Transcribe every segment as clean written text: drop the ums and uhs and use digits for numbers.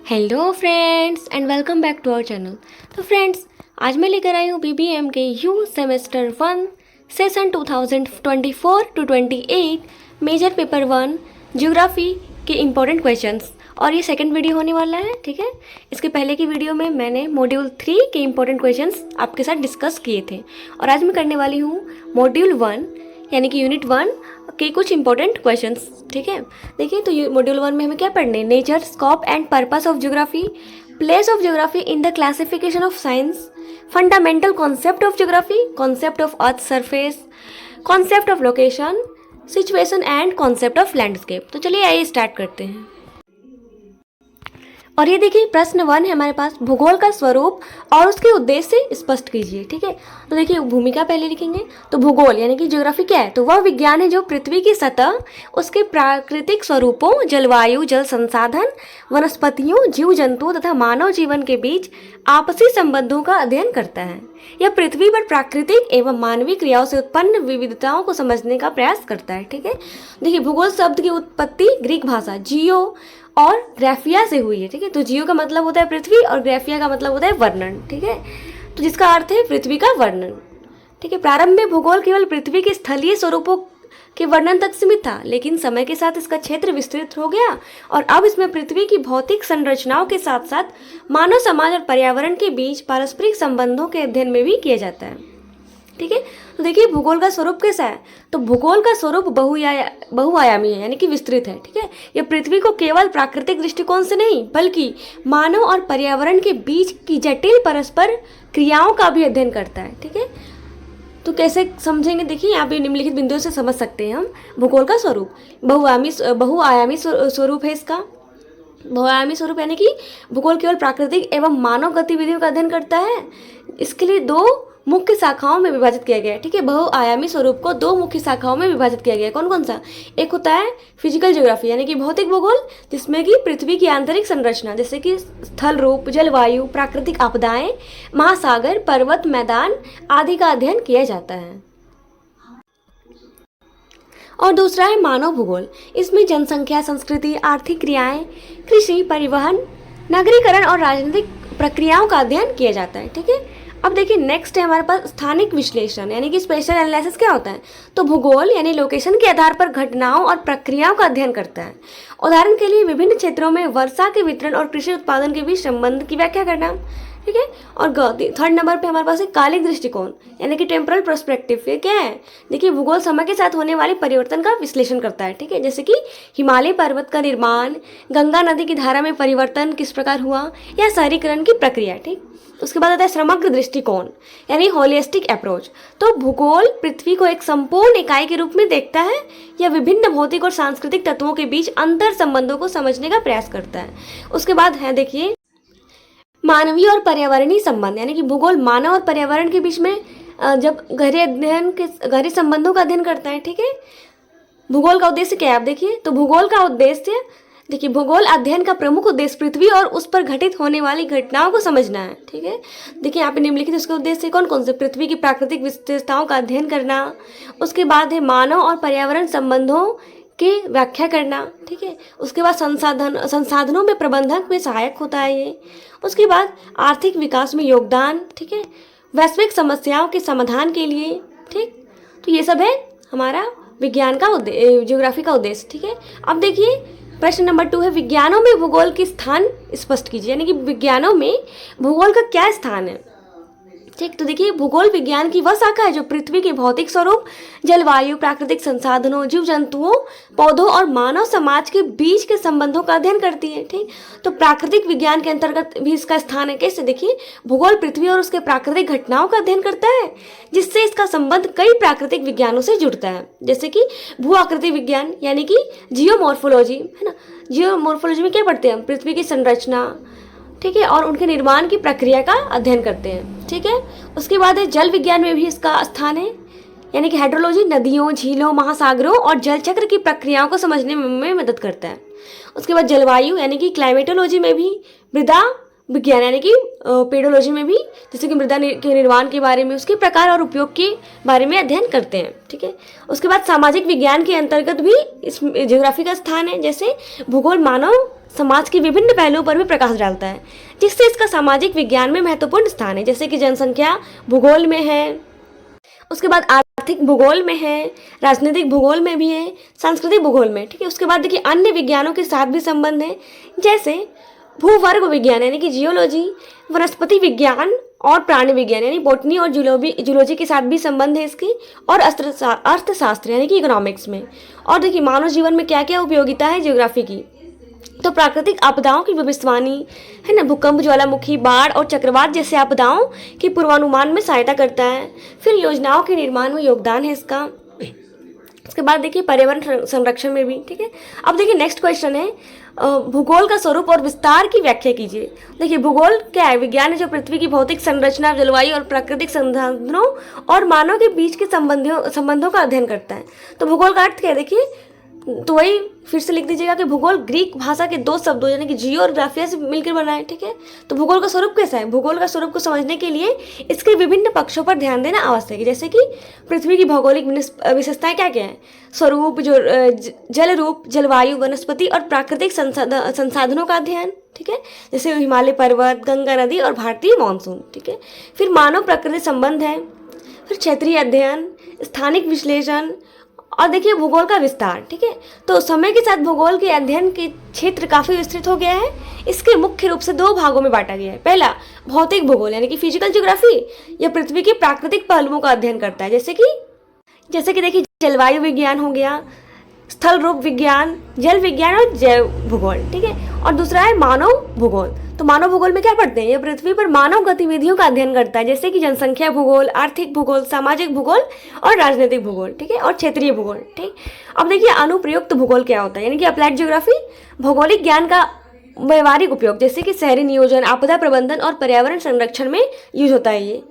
Hello friends and welcome back to our channel. तो friends, आज मैं लेकर आई हूँ BBM K U semester 1 session 2024 to 28 major paper 1 geography के इम्पोर्टेंट क्वेश्चंस। और ये सेकंड वीडियो होने वाला है, ठीक है। इसके पहले की वीडियो में मैंने मॉड्यूल 3 के इम्पोर्टेंट क्वेश्चंस आपके साथ डिस्कस किए थे और आज मैं करने वाली हूँ मॉड्यूल 1 यानी कि यूनिट 1 के कुछ इंपॉर्टेंट क्वेश्चंस, ठीक है। देखिए, तो मॉड्यूल 1 में हमें क्या पढ़ने, nature, scope and purpose of geography, place of geography in the classification of science, fundamental concept of geography, concept of earth surface, concept of location, situation and concept of landscape. तो चलिए आइए start करते हैं। और ये देखिए, प्रश्न 1 है हमारे पास, भूगोल का स्वरूप और उसके उद्देश्य स्पष्ट कीजिए, ठीक है। तो देखिए, भूमिका पहले लिखेंगे। तो भूगोल यानी कि ज्योग्राफी क्या है, तो वह विज्ञान है जो पृथ्वी की सतह, उसके प्राकृतिक स्वरूपों, जलवायु, जल संसाधन, वनस्पतियों, जीव जंतुओं तथा मानव जीवन के बीच आपसी संबंधों का अध्ययन करता है। यह पृथ्वी पर प्राकृतिक एवं मानवीय क्रियाओं से उत्पन्न विविधताओं को समझने का प्रयास करता है, ठीक है। देखिए, भूगोल शब्द की उत्पत्ति ग्रीक भाषा जियो और ग्राफिया से हुई है, ठीक है। तो जियो का मतलब होता है पृथ्वी और ग्राफिया का मतलब होता है वर्णन, ठीक है। तो जिसका अर्थ है पृथ्वी का वर्णन, ठीक है। प्रारंभ में भूगोल केवल पृथ्वी के स्थलीय स्वरूपों के वर्णन तक सीमित था, लेकिन समय के साथ इसका क्षेत्र विस्तृत हो गया और अब इसमें पृथ्वी की भौतिक संरचनाओं के साथ साथ मानव समाज और पर्यावरण के बीच पारस्परिक संबंधों के अध्ययन में भी किया जाता है, ठीक है। तो देखिए, भूगोल का स्वरूप कैसा है, तो भूगोल का स्वरूप बहुआयामी है यानी कि विस्तृत है, ठीक है। यह पृथ्वी को केवल प्राकृतिक दृष्टिकोण से नहीं बल्कि मानव और पर्यावरण के बीच की जटिल परस्पर क्रियाओं का भी अध्ययन करता है, ठीक है। तो कैसे समझेंगे, देखिए यहाँ पे निम्नलिखित बिंदुओं से समझ सकते हैं हम भूगोल का स्वरूप। बहुआयामी स्वरूप है इसका। बहुआयामी स्वरूप यानी कि भूगोल केवल प्राकृतिक एवं मानव गतिविधियों का अध्ययन करता है। इसके लिए दो मुख्य शाखाओं में विभाजित किया गया है, ठीक है। बहुआयामी स्वरूप को दो मुख्य शाखाओं में विभाजित किया गया है। कौन कौन सा, एक होता है फिजिकल ज्योग्राफी यानी कि भौतिक भूगोल, जिसमें कि पृथ्वी की आंतरिक संरचना जैसे कि स्थल रूप, जलवायु, प्राकृतिक आपदाएं, महासागर, पर्वत, मैदान आदि का अध्ययन किया जाता है। और दूसरा है मानव भूगोल। इसमें जनसंख्या, संस्कृति, आर्थिक क्रियाएं, कृषि, परिवहन, नगरीकरण और राजनीतिक प्रक्रियाओं का अध्ययन किया जाता है, ठीक है। अब देखिए, नेक्स्ट है हमारे पास स्थानिक विश्लेषण यानी कि स्पेशल एनालिसिस। क्या होता है, तो भूगोल यानी लोकेशन के आधार पर घटनाओं और प्रक्रियाओं का अध्ययन करता है। उदाहरण के लिए विभिन्न क्षेत्रों में वर्षा के वितरण और कृषि उत्पादन के बीच संबंध की व्याख्या करना, ठीक है। और थर्ड नंबर पे हमारे पास है कालिक दृष्टिकोण यानी कि टेम्परल पर्सपेक्टिव। ये क्या है, देखिए, भूगोल समय के साथ होने वाले परिवर्तन का विश्लेषण करता है, ठीक है। जैसे कि हिमालय पर्वत का निर्माण, गंगा नदी की धारा में परिवर्तन किस प्रकार हुआ, या शहरीकरण की प्रक्रिया, ठीक। उसके बाद आता है समग्र दृष्टिकोण यानी होलिस्टिक अप्रोच। तो भूगोल पृथ्वी को एक संपूर्ण इकाई के रूप में देखता है या विभिन्न भौतिक और सांस्कृतिक तत्वों के बीच अंतर संबंधों को समझने का प्रयास करता है। उसके बाद है देखिए मानवीय और पर्यावरणीय संबंध यानी कि भूगोल मानव और पर्यावरण के बीच में जब गहरे संबंधों का अध्ययन करता है, ठीक है। भूगोल का उद्देश्य क्या है, आप देखिए, तो भूगोल का उद्देश्य, देखिए, भूगोल अध्ययन का प्रमुख उद्देश्य पृथ्वी और उस पर घटित होने वाली घटनाओं को समझना है, ठीक है। देखिए यहाँ पे निम्नलिखित उसके उद्देश्य कौन कौन से, पृथ्वी की प्राकृतिक विशेषताओं का अध्ययन करना, उसके बाद है मानव और पर्यावरण संबंधों की व्याख्या करना, ठीक है। उसके बाद संसाधनों में प्रबंधन में सहायक होता है ये। उसके बाद आर्थिक विकास में योगदान, ठीक है, वैश्विक समस्याओं के समाधान के लिए, ठीक। तो ये सब है हमारा विज्ञान का ज्योग्राफी का उद्देश्य, ठीक है। अब देखिए प्रश्न नंबर 2 है, विज्ञानों में भूगोल की स्थान स्पष्ट कीजिए यानी कि विज्ञानों में भूगोल का क्या स्थान है, ठीक। तो देखिए, भूगोल विज्ञान की वह शाखा है जो पृथ्वी के भौतिक स्वरूप, जलवायु, प्राकृतिक संसाधनों, जीव जंतुओं, पौधों और मानव समाज के बीच के संबंधों का अध्ययन करती है, ठीक। तो प्राकृतिक विज्ञान के अंतर्गत भी इसका स्थान है। कैसे, देखिए, भूगोल पृथ्वी और उसके प्राकृतिक घटनाओं का अध्ययन करता है जिससे इसका संबंध कई प्राकृतिक विज्ञानों से जुड़ता है, जैसे कि भू आकृति विज्ञान यानी कि जियोमॉर्फोलॉजी, है ना। जियोमॉर्फोलॉजी में क्या पढ़ते हैं हम, पृथ्वी की संरचना, ठीक है, और उनके निर्माण की प्रक्रिया का अध्ययन करते हैं, ठीक है। उसके बाद है जल विज्ञान में भी इसका स्थान है यानी कि हाइड्रोलॉजी नदियों, झीलों, महासागरों और जल चक्र की प्रक्रियाओं को समझने में मदद करता है। उसके बाद जलवायु यानी कि क्लाइमेटोलॉजी में भी मृदा, विज्ञान यानी कि पेडोलॉजी में भी जैसे कि मृदा के निर्माण के बारे में, उसके प्रकार और उपयोग के बारे में अध्ययन करते हैं। ठीक है, उसके बाद सामाजिक विज्ञान के अंतर्गत भी इस ज्योग्राफी का स्थान है। जैसे भूगोल मानव समाज के विभिन्न पहलुओं पर भी प्रकाश डालता है, जिससे इसका सामाजिक विज्ञान में महत्वपूर्ण स्थान है। जैसे कि जनसंख्या भूगोल में है, उसके बाद आर्थिक भूगोल में है, राजनीतिक भूगोल में भी है, सांस्कृतिक भूगोल में। ठीक है, उसके बाद देखिए अन्य विज्ञानों के साथ भी संबंध है, जैसे भूवर्ग विज्ञान यानी कि जियोलॉजी, वनस्पति विज्ञान और प्राणी विज्ञान यानी बॉटनी और जूलॉजी के साथ भी संबंध है इसकी, और अर्थशास्त्र यानी कि इकोनॉमिक्स में। और देखिए मानव जीवन में क्या क्या उपयोगिता है ज्योग्राफी की, तो प्राकृतिक आपदाओं की भविष्यवाणी है ना, भूकंप, ज्वालामुखी, बाढ़ और चक्रवात जैसे आपदाओं के पूर्वानुमान में सहायता करता है। फिर योजनाओं के निर्माण में योगदान है इसका। उसके बाद देखिए पर्यावरण संरक्षण में भी। ठीक है, अब देखिए नेक्स्ट क्वेश्चन है भूगोल का स्वरूप और विस्तार की व्याख्या कीजिए। देखिए भूगोल क्या है? विज्ञान है जो पृथ्वी की भौतिक संरचना, जलवायु और प्राकृतिक संसाधनों और मानव के बीच के संबंधों का अध्ययन करता है। तो भूगोल का अर्थ क्या है? देखिए तो वही फिर से लिख दीजिएगा कि भूगोल ग्रीक भाषा के दो शब्दों यानी कि जियो और ग्राफिया से मिलकर बना है। ठीक है, तो भूगोल का स्वरूप कैसा है? भूगोल का स्वरूप को समझने के लिए इसके विभिन्न पक्षों पर ध्यान देना आवश्यक है। जैसे कि पृथ्वी की भौगोलिक विशेषताएं क्या क्या है? स्वरूप, जो जल रूप, जलवायु, वनस्पति और प्राकृतिक संसाधनों का अध्ययन। ठीक है, जैसे हिमालय पर्वत, गंगा नदी और भारतीय मानसून। ठीक है, फिर मानव प्रकृति संबंध है, फिर क्षेत्रीय अध्ययन, स्थानिक विश्लेषण और देखिए भूगोल का विस्तार। ठीक है, तो समय के साथ भूगोल के अध्ययन के क्षेत्र काफ़ी विस्तृत हो गया है। इसके मुख्य रूप से दो भागों में बांटा गया है। पहला भौतिक भूगोल यानी कि फिजिकल ज्योग्राफी, यह पृथ्वी के प्राकृतिक पहलुओं का अध्ययन करता है, जैसे कि देखिए जलवायु विज्ञान हो गया, स्थल रूप विज्ञान, जल विज्ञान और जैव भूगोल। ठीक है, और दूसरा है मानव भूगोल। तो मानव भूगोल में क्या पढ़ते हैं? ये पृथ्वी पर मानव गतिविधियों का अध्ययन करता है, जैसे कि जनसंख्या भूगोल, आर्थिक भूगोल, सामाजिक भूगोल और राजनीतिक भूगोल। ठीक है, और क्षेत्रीय भूगोल। ठीक, अब देखिए अनुप्रयुक्त भूगोल क्या होता है, यानी कि अप्लाइड ज्योग्राफी, भौगोलिक ज्ञान का व्यवहारिक उपयोग, जैसे कि शहरी नियोजन, आपदा प्रबंधन और पर्यावरण संरक्षण में यूज होता है ये।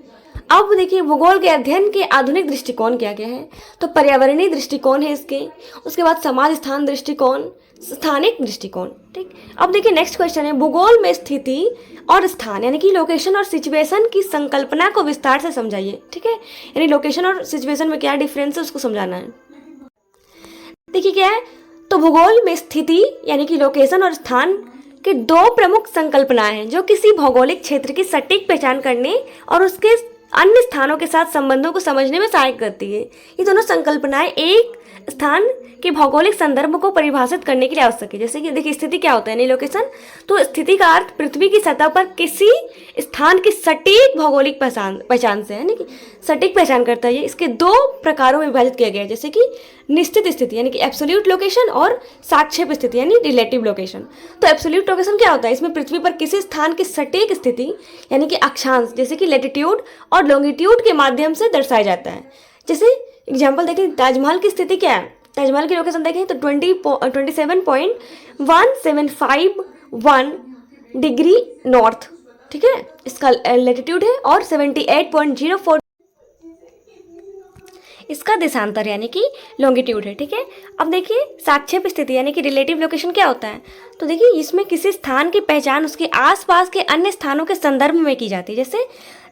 अब देखिए भूगोल के अध्ययन के आधुनिक दृष्टिकोण क्या क्या है? तो पर्यावरणीय दृष्टिकोण है इसके, उसके बाद समाज स्थान दृष्टिकोण, स्थानिक दृष्टिकोण। ठीक, अब देखिए नेक्स्ट क्वेश्चन है भूगोल में स्थिति और स्थान यानी कि लोकेशन और सिचुएशन की संकल्पना को विस्तार से समझाइए। ठीक है, यानी लोकेशन और सिचुएशन में क्या डिफरेंस है उसको समझाना है। देखिए क्या है, तो भूगोल में स्थिति यानी कि लोकेशन और स्थान के दो प्रमुख संकल्पनाएं हैं जो किसी भौगोलिक क्षेत्र की सटीक पहचान करने और उसके अन्य स्थानों के साथ संबंधों को समझने में सहायक करती है। ये दोनों संकल्पनाएं एक स्थान के भौगोलिक संदर्भ को परिभाषित करने के लिए आवश्यक है। जैसे कि देखिए स्थिति क्या होता है, यानी लोकेशन, तो स्थिति का अर्थ पृथ्वी की सतह पर किसी स्थान की सटीक भौगोलिक पहचान से, यानी कि सटीक पहचान करता है। इसके दो प्रकारों में विभाजित किया गया है, जैसे कि निश्चित स्थिति यानी कि एब्सोल्यूट लोकेशन और सापेक्ष स्थिति यानी रिलेटिव लोकेशन। तो एब्सोल्यूट लोकेशन क्या होता है? इसमें पृथ्वी पर किसी स्थान की सटीक स्थिति यानी कि अक्षांश, जैसे कि लैटिट्यूड और लॉन्गिट्यूड के माध्यम से दर्शाया जाता है। जैसे एग्जाम्पल देखें, ताजमहल की स्थिति क्या है? ताजमहल की लोकेशन देखें तो 27.175 डिग्री नॉर्थ। ठीक है, इसका लैटिट्यूड है, और 78.04 इसका देशांतर यानी कि लॉन्गिट्यूड है। ठीक है, अब देखिए सापेक्ष स्थिति यानी कि रिलेटिव लोकेशन क्या होता है? तो देखिए इसमें किसी स्थान की पहचान उसके आसपास के अन्य स्थानों के संदर्भ में की जाती है। जैसे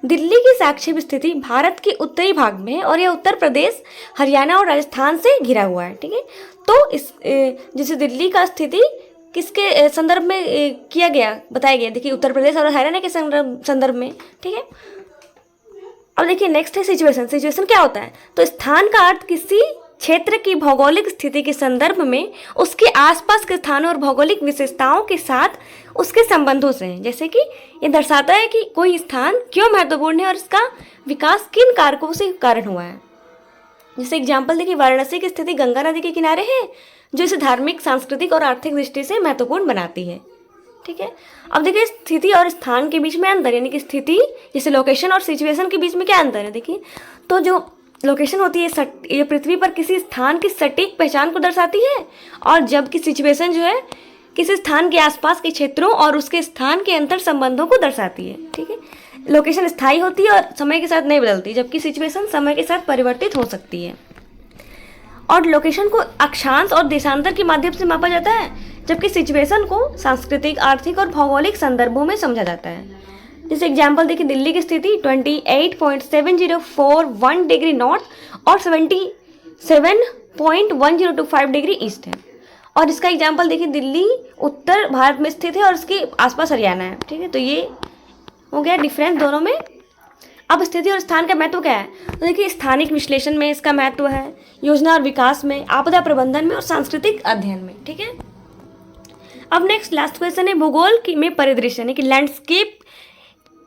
दिल्ली की सापेक्ष स्थिति भारत के उत्तरी भाग में है और यह उत्तर प्रदेश, हरियाणा और राजस्थान से घिरा हुआ है। ठीक है, तो इस जैसे दिल्ली का स्थिति किसके संदर्भ में किया गया, बताया गया? देखिए उत्तर प्रदेश और हरियाणा के संदर्भ में। ठीक है, अब देखिए नेक्स्ट है सिचुएशन। सिचुएशन क्या होता है? तो स्थान का अर्थ किसी क्षेत्र की भौगोलिक स्थिति के संदर्भ में उसके आसपास के स्थानों और भौगोलिक विशेषताओं के साथ उसके संबंधों से है। जैसे कि ये दर्शाता है कि कोई स्थान क्यों महत्वपूर्ण है और इसका विकास किन कारकों से कारण हुआ है। जैसे एग्जाम्पल देखिए वाराणसी की स्थिति गंगा नदी के किनारे है, जो इसे धार्मिक, सांस्कृतिक और आर्थिक दृष्टि से महत्वपूर्ण बनाती है। ठीक है, अब देखिए स्थिति और स्थान के बीच में अंतर, यानी कि स्थिति जैसे लोकेशन और सिचुएशन के बीच में क्या अंतर है? देखिए तो जो लोकेशन होती है ये पृथ्वी पर किसी स्थान की सटीक पहचान को दर्शाती है, और जबकि सिचुएशन जो है किसी स्थान के आसपास के क्षेत्रों और उसके स्थान के अंतर संबंधों को दर्शाती है। ठीक है, लोकेशन स्थायी होती है और समय के साथ नहीं बदलती, जबकि सिचुएशन समय के साथ परिवर्तित हो सकती है। और लोकेशन को अक्षांश और देशांतर के माध्यम से मापा जाता है, जबकि सिचुएशन को सांस्कृतिक, आर्थिक और भौगोलिक संदर्भों में समझा जाता है। जैसे एग्जाम्पल देखिए, दिल्ली की स्थिति 28.7041 डिग्री नॉर्थ और 77.1025 डिग्री ईस्ट है। और इसका एग्जाम्पल देखिए, दिल्ली उत्तर भारत में स्थित है और उसके आसपास हरियाणा है। ठीक है, तो ये हो गया डिफरेंस दोनों में। अब स्थिति और स्थान का महत्व क्या है, तो देखिए स्थानिक विश्लेषण में इसका महत्व है, योजना और विकास में, आपदा प्रबंधन में और सांस्कृतिक अध्ययन में। ठीक है, अब नेक्स्ट लास्ट क्वेश्चन है भूगोल में परिदृश्य यानी कि लैंडस्केप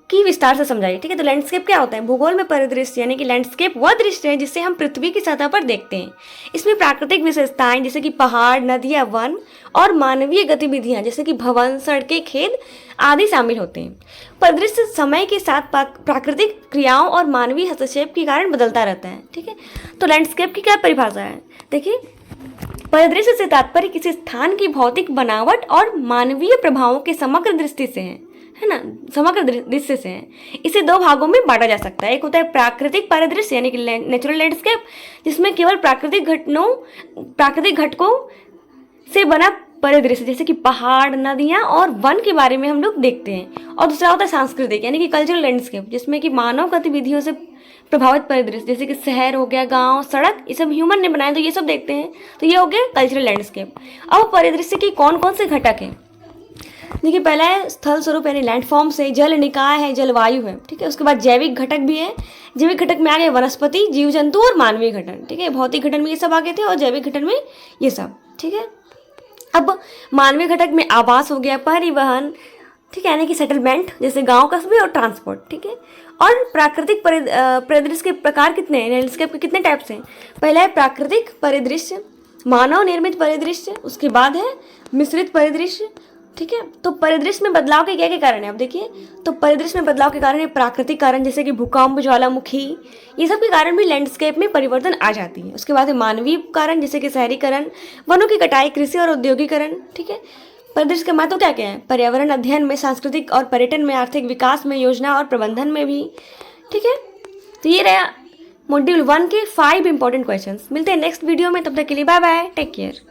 की विस्तार से समझाइए। ठीक है, तो लैंडस्केप क्या होता है, भूगोल में परिदृश्य यानी कि लैंडस्केप वह दृश्य है जिसे हम पृथ्वी की सतह पर देखते हैं। इसमें प्राकृतिक विशेषताएं जैसे कि पहाड़, नदियां, वन और मानवीय गतिविधियां जैसे कि भवन, सड़कें, खेत आदि शामिल होते हैं। परिदृश्य समय के साथ प्राकृतिक क्रियाओं और मानवीय हस्तक्षेप के कारण बदलता रहता है। ठीक है, तो लैंडस्केप की क्या परिभाषा है, देखिए परिदृश्य से तात्पर्य किसी स्थान की भौतिक बनावट और मानवीय प्रभावों के समग्र दृष्टि से है ना, समग्र दृश्य से है। इसे दो भागों में बांटा जा सकता है। एक होता है प्राकृतिक परिदृश्य यानी कि नेचुरल लैंडस्केप, जिसमें केवल प्राकृतिक घटकों से बना परिदृश्य जैसे कि पहाड़, नदियां और वन के बारे में हम लोग देखते हैं। और दूसरा होता है सांस्कृतिक यानी कि कल्चरल लैंडस्केप, जिसमें कि मानव गतिविधियों से प्रभावित परिदृश्य जैसे कि शहर हो गया, गांव, सड़क, ये सब ह्यूमन ने बनाए तो ये सब देखते हैं, तो ये हो गया कल्चरल लैंडस्केप। अब परिदृश्य के कौन कौन से घटक हैं, देखिए पहला है स्थल स्वरूप यानी लैंडफॉर्म से, जल निकाय है, जलवायु है। ठीक है, उसके बाद जैविक घटक भी है। जैविक घटक में आ गए वनस्पति, जीव जंतु और मानवीय घटन। ठीक है, भौतिक घटन में ये सब आ गए थे और जैविक घटन में ये सब। ठीक है, अब मानवीय घटक में आवास हो गया, परिवहन, ठीक है, यानी कि सेटलमेंट जैसे गांव, कस्बे और ट्रांसपोर्ट। ठीक है, और प्राकृतिक परिदृश्य के प्रकार कितने हैं, लैंडस्केप के कितने टाइप्स हैं, पहला है प्राकृतिक परिदृश्य, मानव निर्मित परिदृश्य, उसके बाद है मिश्रित परिदृश्य। ठीक है, तो परिदृश्य में बदलाव के क्या क्या कारण है, अब देखिए तो परिदृश्य में बदलाव के कारण है प्राकृतिक कारण जैसे कि भूकंप, ज्वालामुखी, ये सब के कारण भी लैंडस्केप में परिवर्तन आ जाती है। उसके बाद है मानवीय कारण जैसे कि शहरीकरण, वनों की कटाई, कृषि और औद्योगिकरण। ठीक है, परिदृश्य का महत्व क्या क्या है, पर्यावरण अध्ययन में, सांस्कृतिक और पर्यटन में, आर्थिक विकास में, योजना और प्रबंधन में भी। ठीक है, तो ये रहा मॉड्यूल 1 के 5 इंपॉर्टेंट क्वेश्चंस। मिलते हैं नेक्स्ट वीडियो में, तब तक के लिए बाय बाय, टेक केयर।